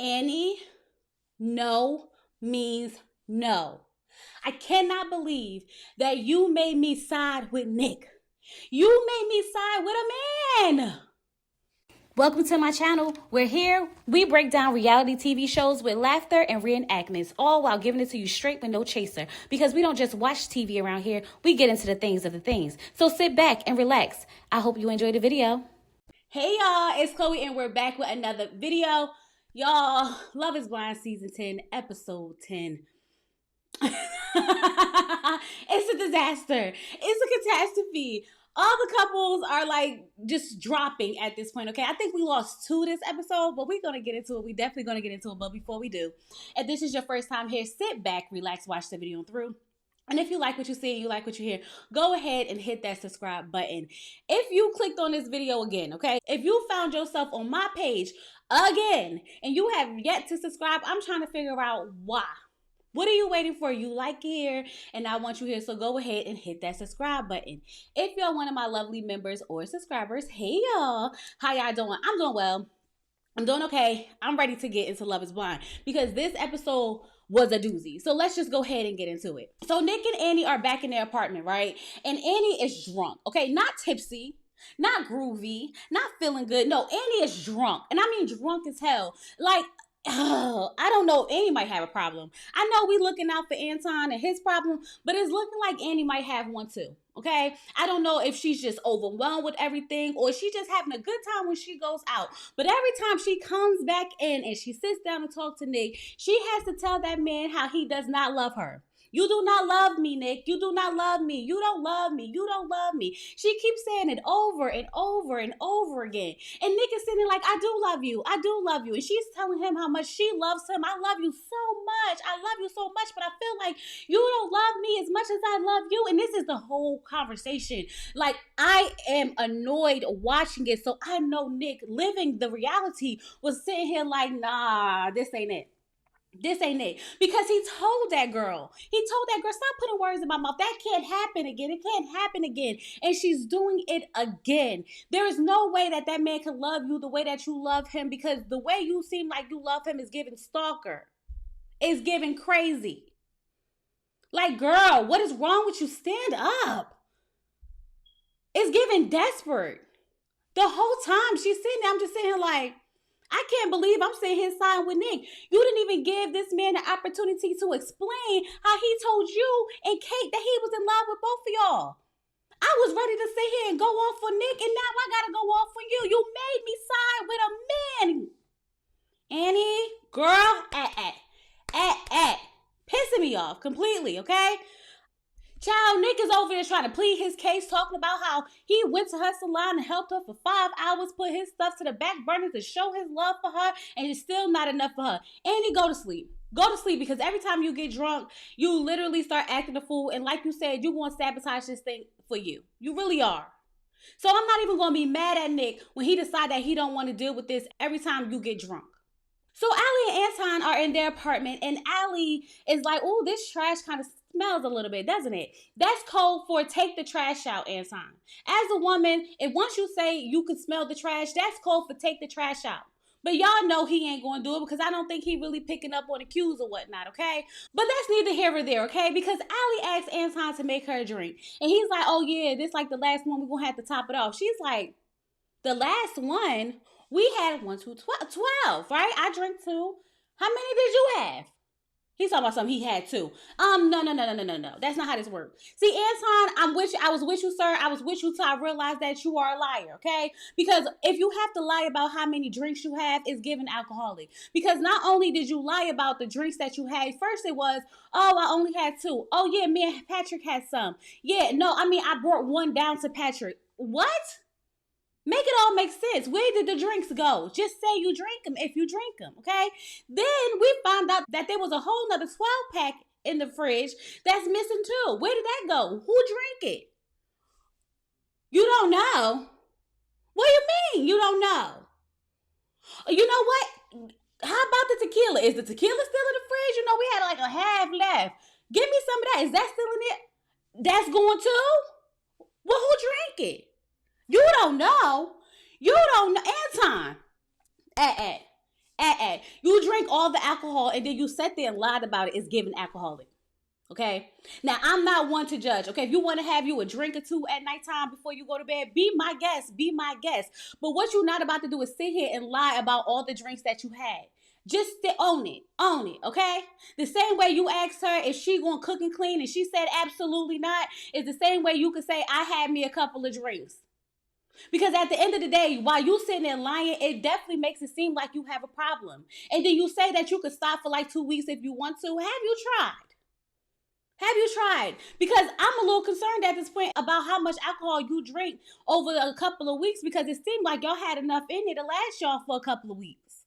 Annie, no means no. I cannot believe that you made me side with Nick. You made me side with a man. Welcome to my channel. We're here. We break down reality TV shows with laughter and reenactments, all while giving it to you straight with no chaser. Because we don't just watch TV around here, we get into the things of the things. So sit back and relax. I hope you enjoyed the video. Hey y'all, it's Chloe and we're back with another video. Y'all, Love is Blind Season 10, Episode 10. It's a disaster. It's a catastrophe. All the couples are like just dropping at this point, okay? I think we lost 2 this episode, but we're going to get into it. We definitely going to get into it. But before we do, if this is your first time here, sit back, relax, watch the video through. And if you like what you see and you like what you hear, go ahead and hit that subscribe button. If you clicked on this video again, okay? If you found yourself on my page again and you have yet to subscribe, I'm trying to figure out why. What are you waiting for? You like here and I want you here, so go ahead and hit that subscribe button. If you're one of my lovely members or subscribers, hey y'all, how y'all doing? I'm doing well. I'm doing okay. I'm ready to get into Love is Blind because this episode was a doozy. So let's just go ahead and get into it. So Nick and Annie are back in their apartment, right? And Annie is drunk, okay? Not tipsy, not groovy, not feeling good. No, Annie is drunk. And I mean drunk as hell. Like, I don't know. Annie might have a problem. I know we looking out for Anton and his problem, but it's looking like Annie might have one too. Okay, I don't know if she's just overwhelmed with everything or she's just having a good time when she goes out. But every time she comes back in and she sits down and talks to Nick, she has to tell that man how he does not love her. You do not love me, Nick. You do not love me. You don't love me. You don't love me. She keeps saying it over and over and over again. And Nick is sitting like, I do love you. I do love you. And she's telling him how much she loves him. I love you so much. I love you so much. But I feel like you don't love me as much as I love you. And this is the whole conversation. Like, I am annoyed watching it. So I know Nick, living the reality, was sitting here like, nah, this ain't it. This ain't it. Because he told that girl, stop putting words in my mouth. That can't happen again. It can't happen again. And she's doing it again. There is no way that that man can love you the way that you love him, because the way you seem like you love him is giving stalker. It's giving crazy. Like, girl, what is wrong with you? Stand up. It's giving desperate. The whole time she's sitting there, I'm just sitting here like, I can't believe I'm sitting here siding with Nick. You didn't even give this man the opportunity to explain how he told you and Kate that he was in love with both of y'all. I was ready to sit here and go off for Nick, and now I gotta go off for you. You made me side with a man. Annie, girl, pissing me off completely, okay? Child, Nick is over there trying to plead his case, talking about how he went to her salon and helped her for 5 hours, put his stuff to the back burner to show his love for her, and it's still not enough for her. Annie, go to sleep. Go to sleep, because every time you get drunk, you literally start acting a fool, and like you said, you're going to sabotage this thing for you. You really are. So I'm not even going to be mad at Nick when he decides that he don't want to deal with this every time you get drunk. So Allie and Anton are in their apartment, and Allie is like, oh, this trash kind of smells a little bit, doesn't it? That's code for take the trash out, Anton. As a woman, if once you say you can smell the trash, that's code for take the trash out. But y'all know he ain't going to do it, because I don't think he really picking up on the cues or whatnot, okay? But that's neither here or there, okay? Because Allie asked Anton to make her a drink. And he's like, oh yeah, this like the last one. We're going to have to top it off. She's like, the last one? We had 1, 2, 12, right? I drank 2. How many did you have? He's talking about something he had 2. No. That's not how this works. See, Anton, I was with you, sir. I was with you till I realized that you are a liar, okay? Because if you have to lie about how many drinks you have, it's given alcoholic. Because not only did you lie about the drinks that you had, first it was, oh, I only had 2. Oh, yeah, me and Patrick had some. Yeah, no, I mean, I brought 1 down to Patrick. What? Make it all make sense. Where did the drinks go? Just say you drink them if you drink them, okay? Then we found out that there was a whole nother 12-pack in the fridge that's missing too. Where did that go? Who drank it? You don't know? What do you mean you don't know? You know what? How about the tequila? Is the tequila still in the fridge? You know, we had like a half left. Give me some of that. Is that still in it? That's going too? Well, who drank it? You don't know. You don't know. Anton. You drink all the alcohol and then you sat there and lied about it. It's given alcoholic. Okay. Now, I'm not one to judge. Okay. If you want to have you a drink or two at nighttime before you go to bed, be my guest. Be my guest. But what you're not about to do is sit here and lie about all the drinks that you had. Just own it. Own it. Okay. The same way you asked her if she gonna cook and clean and she said absolutely not, is the same way you could say I had me a couple of drinks. Because at the end of the day, while you sitting there lying, it definitely makes it seem like you have a problem. And then you say that you could stop for like 2 weeks if you want to. Have you tried? Have you tried? Because I'm a little concerned at this point about how much alcohol you drink over a couple of weeks, because it seemed like y'all had enough in it to last y'all for a couple of weeks.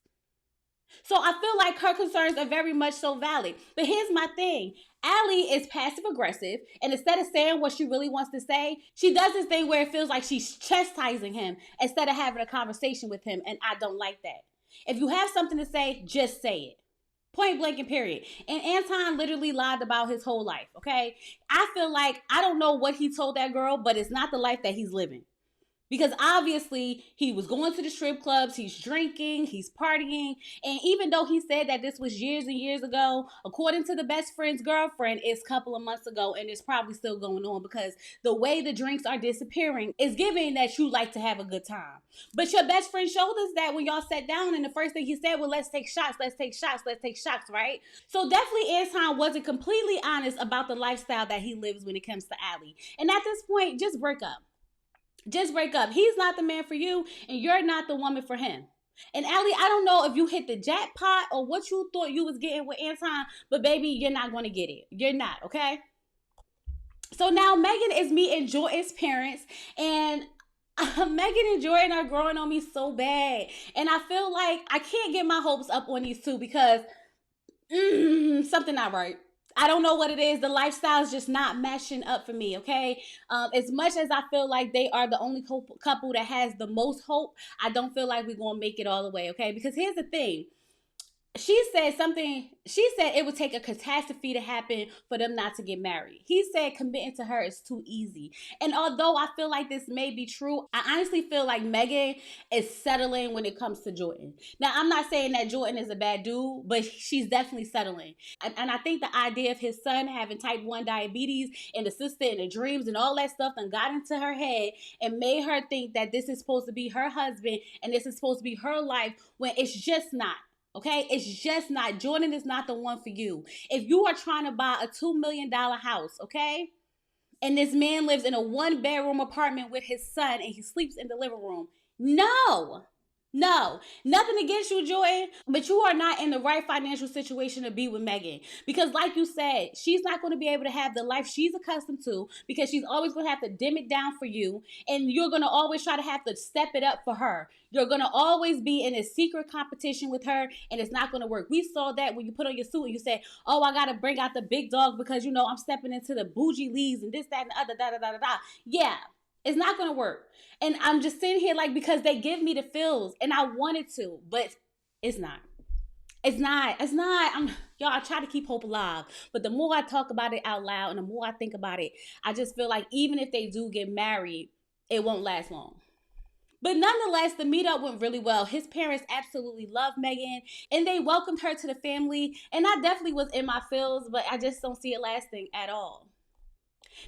So I feel like her concerns are very much so valid. But here's my thing. Allie is passive aggressive, and instead of saying what she really wants to say, she does this thing where it feels like she's chastising him instead of having a conversation with him, and I don't like that. If you have something to say, just say it. Point blank and period. And Anton literally lied about his whole life, okay? I feel like, I don't know what he told that girl, but it's not the life that he's living. Because obviously he was going to the strip clubs, he's drinking, he's partying. And even though he said that this was years and years ago, according to the best friend's girlfriend, it's a couple of months ago, and it's probably still going on because the way the drinks are disappearing is giving that you like to have a good time. But your best friend showed us that when y'all sat down, and the first thing he said was, let's take shots, let's take shots, let's take shots, right? So definitely Anton wasn't completely honest about the lifestyle that he lives when it comes to Allie. And at this point, just break up. Just break up. He's not the man for you, and you're not the woman for him. And Allie, I don't know if you hit the jackpot or what you thought you was getting with Anton, but baby, you're not going to get it. You're not, okay? So now Megan is meeting Jordan's parents, and Megan and Jordan are growing on me so bad. And I feel like I can't get my hopes up on these two because something not right. I don't know what it is. The lifestyle is just not matching up for me, okay? As much as I feel like they are the only couple that has the most hope, I don't feel like we're going to make it all the way, okay? Because here's the thing. She said it would take a catastrophe to happen for them not to get married. He said committing to her is too easy. And although I feel like this may be true, I honestly feel like Megan is settling when it comes to Jordan. Now, I'm not saying that Jordan is a bad dude, but she's definitely settling. And I think the idea of his son having type 1 diabetes and the sister and the dreams and all that stuff done got into her head and made her think that this is supposed to be her husband and this is supposed to be her life when it's just not. Okay, it's just not. Jordan is not the one for you. If you are trying to buy a $2 million house, okay, and this man lives in a 1-bedroom apartment with his son and he sleeps in the living room, no, nothing against you, Jordan, but you are not in the right financial situation to be with Megan. Because like you said, she's not going to be able to have the life she's accustomed to because she's always going to have to dim it down for you. And you're going to always try to have to step it up for her. You're going to always be in a secret competition with her, and it's not going to work. We saw that when you put on your suit and you said, oh, I got to bring out the big dog because, you know, I'm stepping into the bougie leagues and this, that, and the other, da. Yeah, it's not going to work. And I'm just sitting here like, because they give me the feels and I wanted to, but it's not. Y'all, I try to keep hope alive, but the more I talk about it out loud and the more I think about it, I just feel like even if they do get married, it won't last long. But nonetheless, the meetup went really well. His parents absolutely loved Megan and they welcomed her to the family. And I definitely was in my feels, but I just don't see it lasting at all.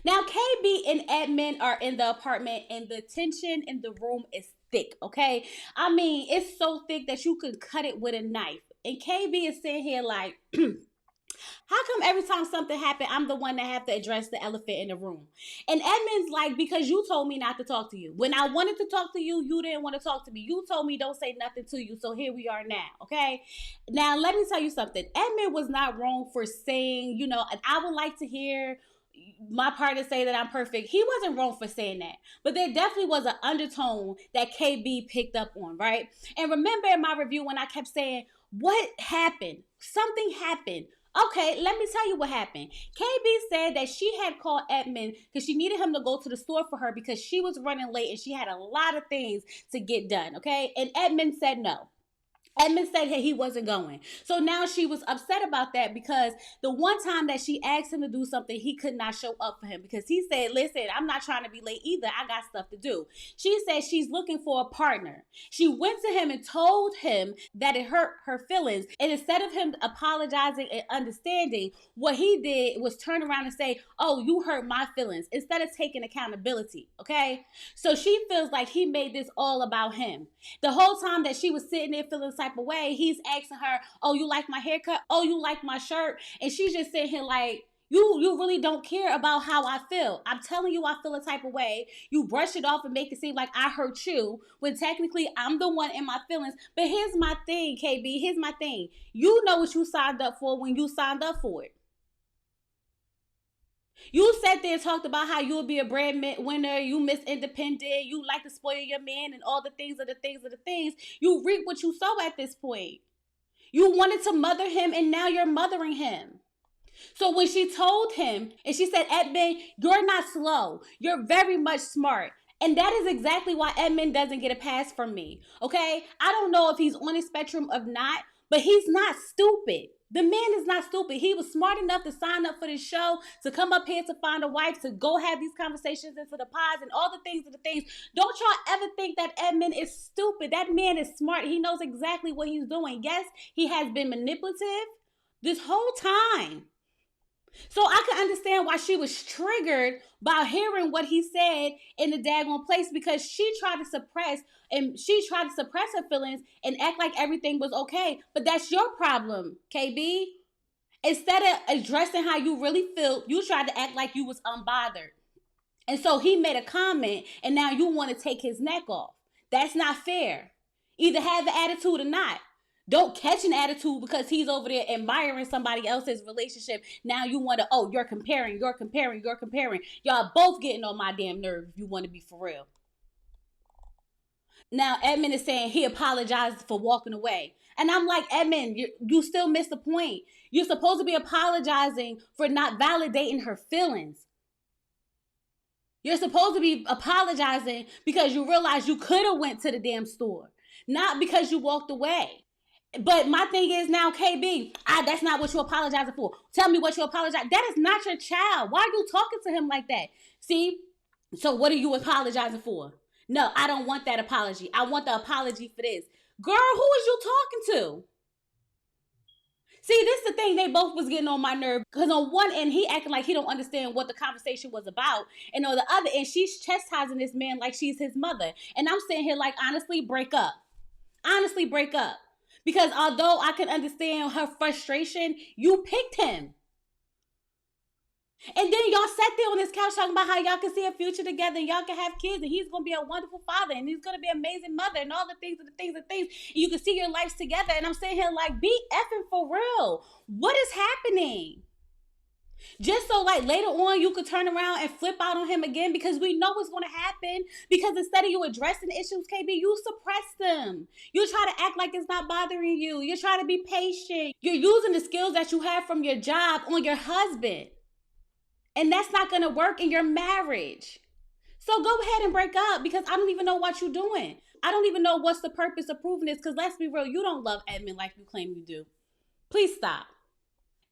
Now, KB and Edmond are in the apartment and the tension in the room is thick, okay? I mean, it's so thick that you could cut it with a knife. And KB is sitting here like, how come every time something happens, I'm the one that have to address the elephant in the room? And Edmund's like, because you told me not to talk to you. When I wanted to talk to you, you didn't want to talk to me. You told me don't say nothing to you. So here we are now, okay? Now, let me tell you something. Edmund was not wrong for saying, you know, I would like to hear my partner say that I'm perfect. He wasn't wrong for saying that. But there definitely was an undertone that KB picked up on, right? And remember in my review when I kept saying, what happened? Something happened. Okay, let me tell you what happened. KB said that she had called Edmond because she needed him to go to the store for her because she was running late and she had a lot of things to get done, okay? And Edmond said no. Edmond said hey, he wasn't going. So now she was upset about that because the one time that she asked him to do something, he could not show up for him because he said, listen, I'm not trying to be late either. I got stuff to do. She said she's looking for a partner. She went to him and told him that it hurt her feelings. And instead of him apologizing and understanding, what he did was turn around and say, oh, you hurt my feelings, instead of taking accountability. Okay. So she feels like he made this all about him. The whole time that she was sitting there feeling the type of way, he's asking her, oh, you like my haircut? Oh, you like my shirt? And she's just sitting here like, you really don't care about how I feel. I'm telling you I feel a type of way. You brush it off and make it seem like I hurt you when technically I'm the one in my feelings. But here's my thing, KB. Here's my thing. You know what you signed up for when you signed up for it. You sat there and talked about how you'll be a bread winner, you miss independent, you like to spoil your man, and all the things of the things of the things. You reap what you sow at this point. You wanted to mother him, and now you're mothering him. So when she told him, and she said, Edmond, you're not slow. You're very much smart. And that is exactly why Edmond doesn't get a pass from me. Okay? I don't know if he's on the spectrum of not, but he's not stupid. The man is not stupid. He was smart enough to sign up for this show, to come up here to find a wife, to go have these conversations into the pods and all the things of the things. Don't y'all ever think that Edmond is stupid. That man is smart. He knows exactly what he's doing. Yes, he has been manipulative this whole time. So I can understand why she was triggered by hearing what he said in the daggone place, because she tried to suppress her feelings and act like everything was okay. But that's your problem, KB. Instead of addressing how you really feel, you tried to act like you was unbothered. And so he made a comment and now you want to take his neck off. That's not fair. Either have the attitude or not. Don't catch an attitude because he's over there admiring somebody else's relationship. Now you want to, oh, you're comparing. Y'all both getting on my damn nerves if you want to be for real. Now Edmond is saying he apologized for walking away. And I'm like, Edmond, you still missed the point. You're supposed to be apologizing for not validating her feelings. You're supposed to be apologizing because you realize you could have went to the damn store. Not because you walked away. But my thing is now, KB, that's not what you're apologizing for. Tell me what you apologize. That is not your child. Why are you talking to him like that? See? So what are you apologizing for? No, I don't want that apology. I want the apology for this. Girl, who is you talking to? See, this is the thing. They both was getting on my nerve. Because on one end, he acting like he don't understand what the conversation was about. And on the other end, she's chastising this man like she's his mother. And I'm sitting here like, honestly, break up. Honestly, break up. Because although I can understand her frustration, you picked him. And then y'all sat there on this couch talking about how y'all can see a future together and y'all can have kids and he's going to be a wonderful father and he's going to be an amazing mother and all the things and the things and things. And you can see your lives together. And I'm sitting here like, be effing for real. What is happening? Just so like later on you could turn around and flip out on him again, because we know what's going to happen. Because instead of you addressing issues, KB, you suppress them. You try to act like it's not bothering you. You're trying to be patient. You're using the skills that you have from your job on your husband. And that's not going to work in your marriage. So go ahead and break up, because I don't even know what you're doing. I don't even know what's the purpose of proving this, because let's be real, you don't love Edmond like you claim you do. Please stop.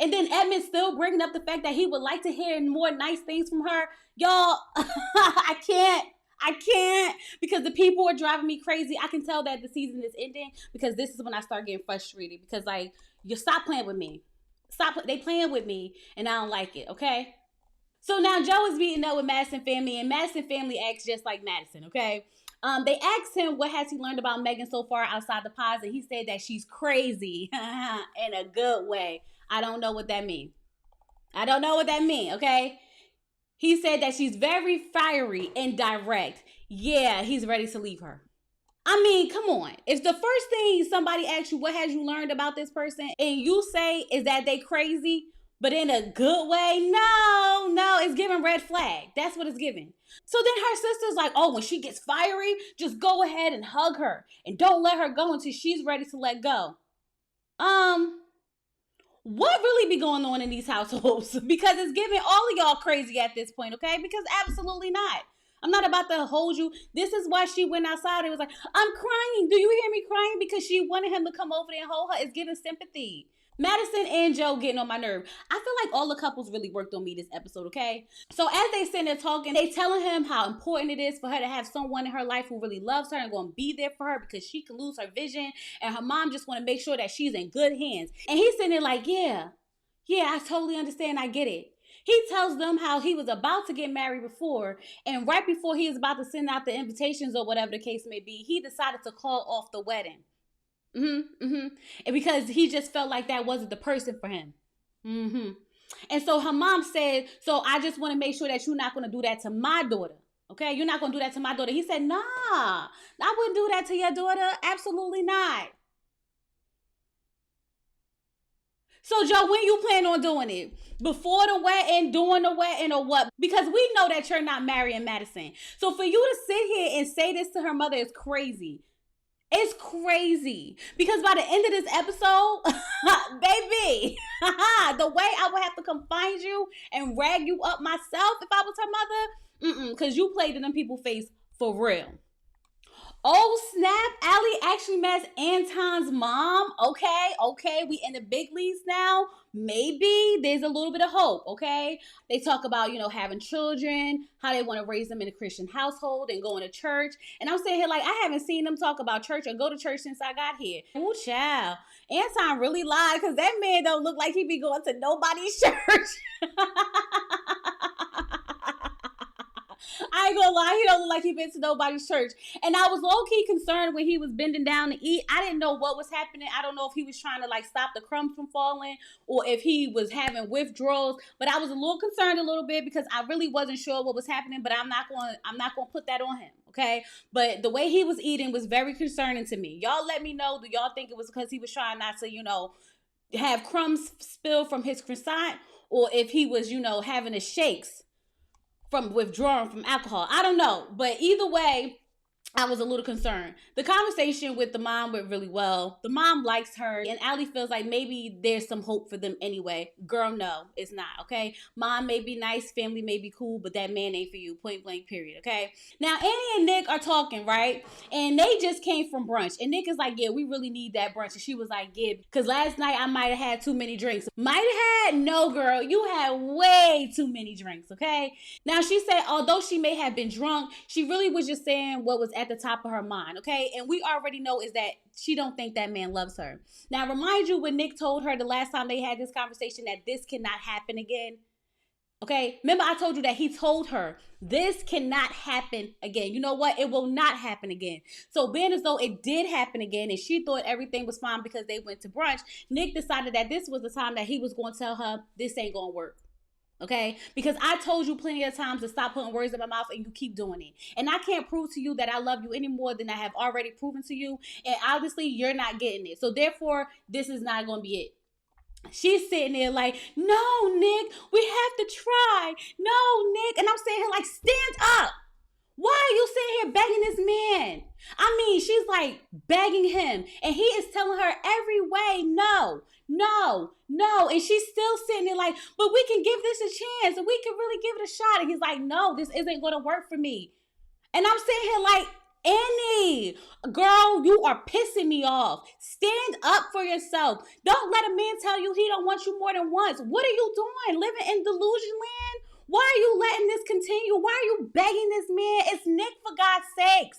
And then Edmond still bringing up the fact that he would like to hear more nice things from her. Y'all, I can't, because the people are driving me crazy. I can tell that the season is ending, because this is when I start getting frustrated, because like, you stop playing with me. They playing with me and I don't like it, okay? So now Joe is meeting up with Madison family, and Madison family acts just like Madison, okay? They asked him what has he learned about Megan so far outside the pods, and he said that she's crazy in a good way. I don't know what that means. Okay? He said that she's very fiery and direct. Yeah, he's ready to leave her. I mean, come on. If the first thing somebody asks you, what has you learned about this person, and you say is that they crazy, but in a good way, no, it's giving red flag. That's what it's giving. So then her sister's like, oh, when she gets fiery, just go ahead and hug her and don't let her go until she's ready to let go. What really be going on in these households? Because it's giving all of y'all crazy at this point, okay? Because absolutely not. I'm not about to hold you. This is why she went outside. It was like, I'm crying. Do you hear me crying? Because she wanted him to come over there and hold her. It's giving sympathy. Madison and Joe getting on my nerve. I feel like all the couples really worked on me this episode, okay? So as they sitting there talking, they telling him how important it is for her to have someone in her life who really loves her and going to be there for her because she can lose her vision, and her mom just want to make sure that she's in good hands. And he's sitting there like, yeah, I totally understand. I get it. He tells them how he was about to get married before, and right before he was about to send out the invitations or whatever the case may be, he decided to call off the wedding. And because he just felt like that wasn't the person for him. And so her mom said, so I just want to make sure that you're not going to do that to my daughter. Okay, you're not going to do that to my daughter. He said, nah, I wouldn't do that to your daughter. Absolutely not. So, Joe, when you plan on doing it? Before the wedding, during the wedding, or what? Because we know that you're not marrying Madison. So for you to sit here and say this to her mother is crazy. It's crazy. Because by the end of this episode, baby, the way I would have to come find you and rag you up myself if I was her mother, because you played in them people's face for real. Oh snap, Allie actually met Anton's mom. Okay, we in the big leagues now. Maybe there's a little bit of hope, okay? They talk about, having children, how they want to raise them in a Christian household and going to church. And I'm saying here, like, I haven't seen them talk about church or go to church since I got here. Ooh, child. Anton really lied because that man don't look like he be going to nobody's church. I ain't gonna lie, he don't look like he been to nobody's church. And I was low-key concerned when he was bending down to eat. I didn't know what was happening. I don't know if he was trying to like stop the crumbs from falling or if he was having withdrawals. But I was a little concerned a little bit because I really wasn't sure what was happening. But I'm not gonna put that on him, okay? But the way he was eating was very concerning to me. Y'all let me know. Do y'all think it was because he was trying not to, have crumbs spill from his croissant, or if he was, having the shakes from withdrawing from alcohol? I don't know. But either way, I was a little concerned. The conversation with the mom went really well. The mom likes her, and Allie feels like maybe there's some hope for them anyway. Girl, no, it's not, okay? Mom may be nice, family may be cool, but that man ain't for you, point blank, period, okay? Now, Annie and Nick are talking, right? And they just came from brunch. And Nick is like, yeah, we really need that brunch. And she was like, yeah, because last night I might have had too many drinks. Might have had? No, girl, you had way too many drinks, okay? Now, she said, although she may have been drunk, she really was just saying what was at the top of her mind, okay? And we already know is that she don't think that man loves her. Now, remind you when Nick told her the last time they had this conversation that this cannot happen again, okay? Remember I told you that he told her this cannot happen again. You know what? It will not happen again. So being as though it did happen again and she thought everything was fine because they went to brunch, Nick decided that this was the time that he was going to tell her this ain't going to work. Okay, because I told you plenty of times to stop putting words in my mouth and you keep doing it. And I can't prove to you that I love you any more than I have already proven to you. And obviously you're not getting it. So therefore, this is not going to be it. She's sitting there like, no, Nick, we have to try. No, Nick. And I'm saying here like, stand up. Why are you sitting here begging this man? I mean, she's like begging him. And he is telling her every way, no. And she's still sitting there like, but we can give this a chance. And we can really give it a shot. And he's like, no, this isn't going to work for me. And I'm sitting here like, Annie, girl, you are pissing me off. Stand up for yourself. Don't let a man tell you he don't want you more than once. What are you doing? Living in delusion land? Why are you letting this continue? Why are you begging this man? It's Nick, for God's sakes.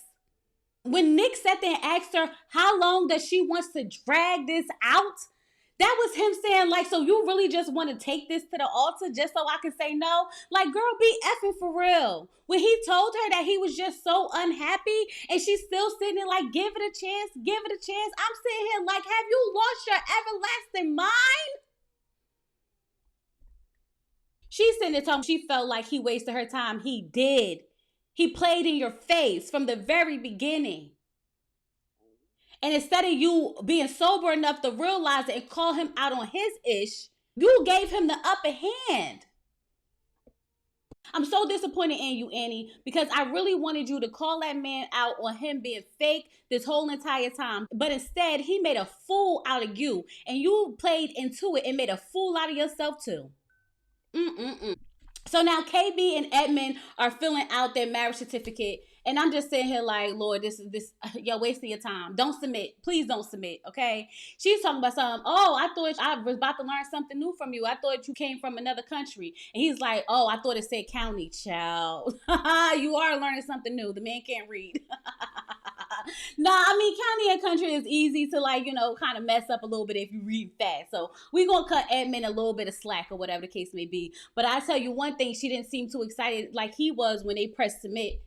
When Nick sat there and asked her how long does she wants to drag this out, that was him saying like, so you really just want to take this to the altar just so I can say no? Like, girl, be effing for real. When he told her that he was just so unhappy and she's still sitting there like, give it a chance. I'm sitting here like, have you lost your everlasting mind? She's sitting there talking, she felt like he wasted her time. He did. He played in your face from the very beginning. And instead of you being sober enough to realize it and call him out on his ish, you gave him the upper hand. I'm so disappointed in you, Annie, because I really wanted you to call that man out on him being fake this whole entire time. But instead, he made a fool out of you. And you played into it and made a fool out of yourself too. So now KB and Edmond are filling out their marriage certificate. And I'm just sitting here like, Lord, this you're wasting your time. Don't submit. Please don't submit. Okay. She's talking about something. Oh, I thought I was about to learn something new from you. I thought you came from another country. And he's like, oh, I thought it said county, child. You are learning something new. The man can't read. Nah, I mean, county and country is easy to, like, kind of mess up a little bit if you read fast. So we gonna cut Edmund a little bit of slack or whatever the case may be. But I tell you one thing, she didn't seem too excited like he was when they pressed submit.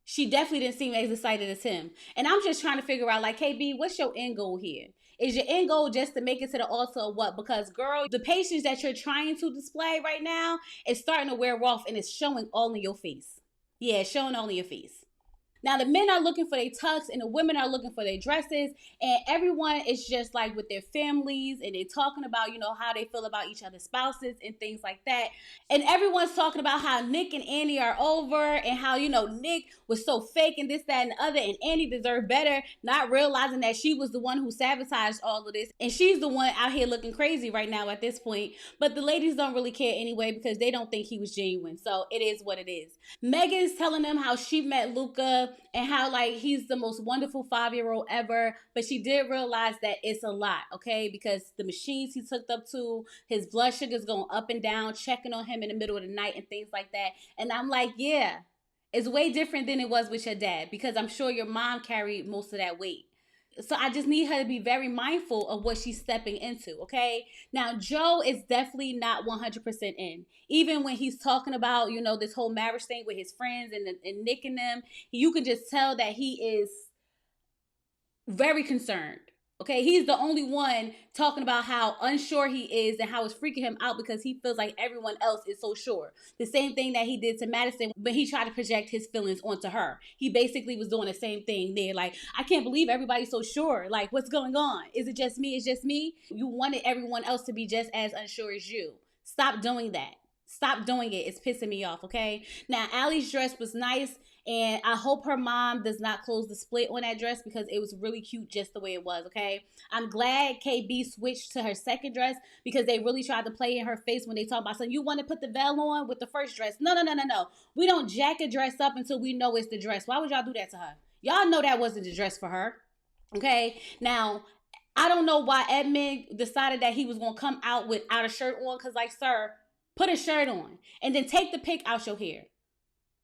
She definitely didn't seem as excited as him. And I'm just trying to figure out, like, KB, what's your end goal here? Is your end goal just to make it to the altar or what? Because, girl, the patience that you're trying to display right now is starting to wear off and it's showing all in your face. Yeah, it's showing all in your face. Now the men are looking for their tux and the women are looking for their dresses, and everyone is just like with their families and they're talking about, how they feel about each other's spouses and things like that. And everyone's talking about how Nick and Annie are over and how, Nick was so fake and this, that, and the other, and Annie deserved better, not realizing that she was the one who sabotaged all of this. And she's the one out here looking crazy right now at this point. But the ladies don't really care anyway because they don't think he was genuine. So it is what it is. Megan's telling them how she met Luca and how, like, he's the most wonderful 5-year-old ever. But she did realize that it's a lot, okay? Because the machines he's hooked up to, his blood sugar's going up and down, checking on him in the middle of the night and things like that. And I'm like, yeah, it's way different than it was with your dad because I'm sure your mom carried most of that weight. So I just need her to be very mindful of what she's stepping into, okay? Now, Joe is definitely not 100% in. Even when he's talking about, this whole marriage thing with his friends and Nick and them, you can just tell that he is very concerned. Okay, he's the only one talking about how unsure he is and how it's freaking him out because he feels like everyone else is so sure. The same thing that he did to Madison, but he tried to project his feelings onto her. He basically was doing the same thing there. Like, I can't believe everybody's so sure. Like, what's going on? Is it just me? It's just me? You wanted everyone else to be just as unsure as you. Stop doing that. Stop doing it. It's pissing me off, okay? Now, Allie's dress was nice, and I hope her mom does not close the split on that dress because it was really cute just the way it was, okay? I'm glad KB switched to her second dress because they really tried to play in her face when they talk about, so you want to put the veil on with the first dress. No. We don't jack a dress up until we know it's the dress. Why would y'all do that to her? Y'all know that wasn't the dress for her, okay? Now, I don't know why Edmund decided that he was going to come out without a shirt on because, like, sir, put a shirt on and then take the pick out your hair.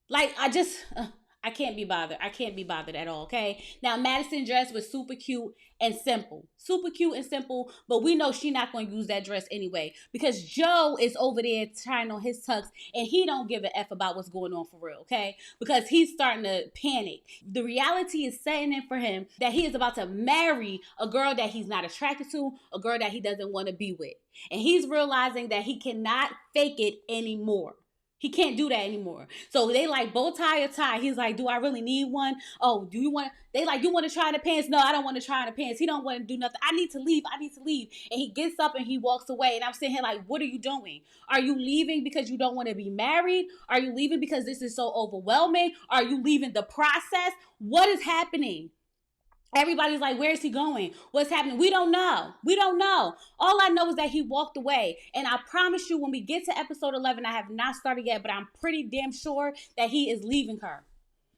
Like, I can't be bothered. I can't be bothered at all, okay? Now, Madison's dress was super cute and simple. Super cute and simple, but we know she's not going to use that dress anyway because Joe is over there trying on his tux and he don't give a F about what's going on for real, okay? Because he's starting to panic. The reality is setting in for him that he is about to marry a girl that he's not attracted to, a girl that he doesn't want to be with. And he's realizing that he cannot fake it anymore. He can't do that anymore. So they like bow tie or tie. He's like, do I really need one? Oh, do you want? They like, you want to try on the pants? No, I don't want to try on the pants. He don't want to do nothing. I need to leave. And he gets up and he walks away. And I'm sitting here like, what are you doing? Are you leaving because you don't want to be married? Are you leaving because this is so overwhelming? Are you leaving the process? What is happening? Everybody's like, where is he going? What's happening? We don't know. All I know is that he walked away. And I promise you, when we get to episode 11, I have not started yet, but I'm pretty damn sure that he is leaving her.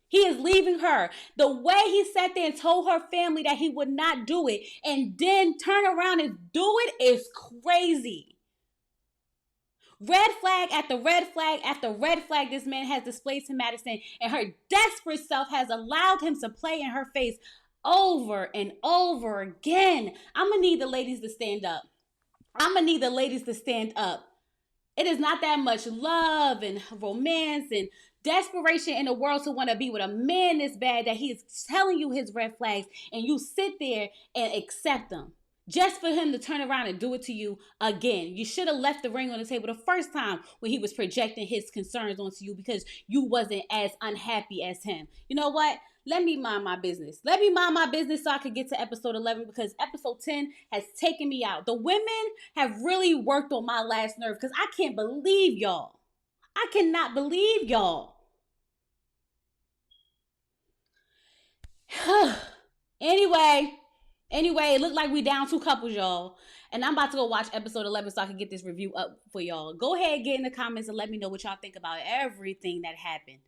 He is leaving her. The way he sat there and told her family that he would not do it and then turn around and do it is crazy. Red flag after red flag after red flag this man has displayed to Madison, and her desperate self has allowed him to play in her face over and over again. I'm going to need the ladies to stand up. It is not that much love and romance and desperation in the world to want to be with a man this bad that he is telling you his red flags and you sit there and accept them. Just for him to turn around and do it to you again. You should have left the ring on the table the first time when he was projecting his concerns onto you because you wasn't as unhappy as him. You know what? Let me mind my business. So I could get to episode 11 because episode 10 has taken me out. The women have really worked on my last nerve because I can't believe y'all. I cannot believe y'all. Anyway, it looked like we down 2 couples, y'all. And I'm about to go watch episode 11 so I can get this review up for y'all. Go ahead, get in the comments and let me know what y'all think about everything that happened.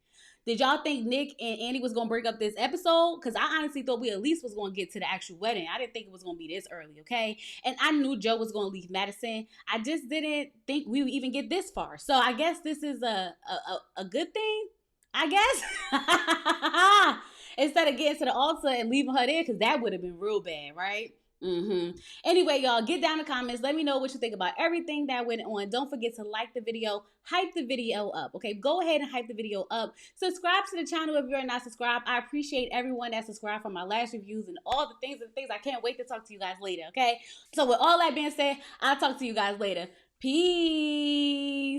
Did y'all think Nick and Andy was gonna break up this episode? Because I honestly thought we at least was gonna get to the actual wedding. I didn't think it was gonna be this early, okay? And I knew Joe was gonna leave Madison. I just didn't think we would even get this far. So I guess this is a good thing. I guess. Instead of getting to the altar and leaving her there, because that would have been real bad, right? Anyway, y'all, get down in the comments. Let me know what you think about everything that went on. Don't forget to like the video, hype the video up. Okay, go ahead and hype the video up. Subscribe to the channel if you're not subscribed. I appreciate everyone that subscribed from my last reviews and all the things. I can't wait to talk to you guys later. Okay, so with all that being said, I'll talk to you guys later. Peace.